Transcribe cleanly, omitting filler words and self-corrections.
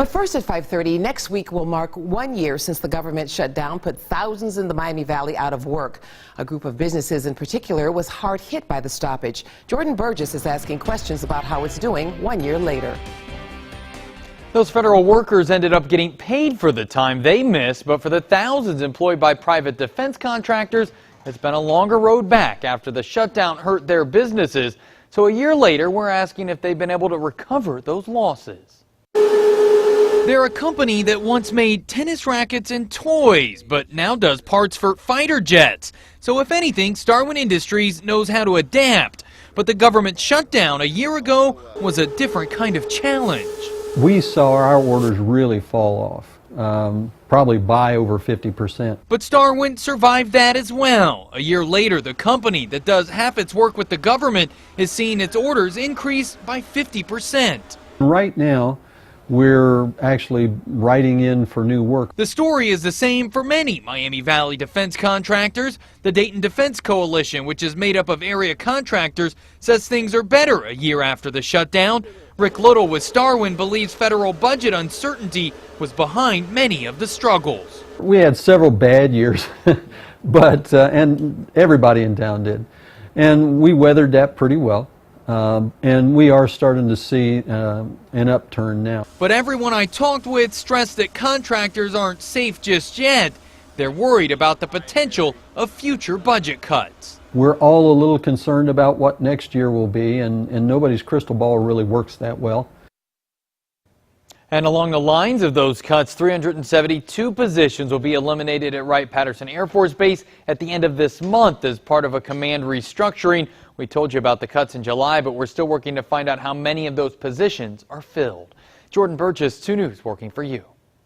But first at 5:30, next week will mark 1 year since the government shut down, put thousands in the Miami Valley out of work. A group of businesses in particular was hard hit by the stoppage. Jordan Burgess is asking questions about how it's doing 1 year later. Those federal workers ended up getting paid for the time they missed, but for the thousands employed by private defense contractors, it's been a longer road back after the shutdown hurt their businesses. So a year later, we're asking if they've been able to recover those losses. They're a company that once made tennis rackets and toys, but now does parts for fighter jets. So if anything, Starwin Industries knows how to adapt. But the government shutdown a year ago was a different kind of challenge. We saw our orders really fall off, probably by over 50%. But Starwin survived that as well. A year later, the company that does half its work with the government is seeing its orders increase by 50%. Right now, we're actually writing in for new work. The story is the same for many Miami Valley defense contractors. The Dayton Defense Coalition, which is made up of area contractors, says things are better a year after the shutdown. Rick Little with Starwin believes federal budget uncertainty was behind many of the struggles. We had several bad years, but and everybody in town did. And we weathered that pretty well. And we are starting to see an upturn now. But everyone I talked with stressed that contractors aren't safe just yet. They're worried about the potential of future budget cuts. We're all a little concerned about what next year will be, and nobody's crystal ball really works that well. And along the lines of those cuts, 372 positions will be eliminated at Wright-Patterson Air Force Base at the end of this month as part of a command restructuring. We told you about the cuts in July, but we're still working to find out how many of those positions are filled. Jordan Burgess, 2 News, working for you.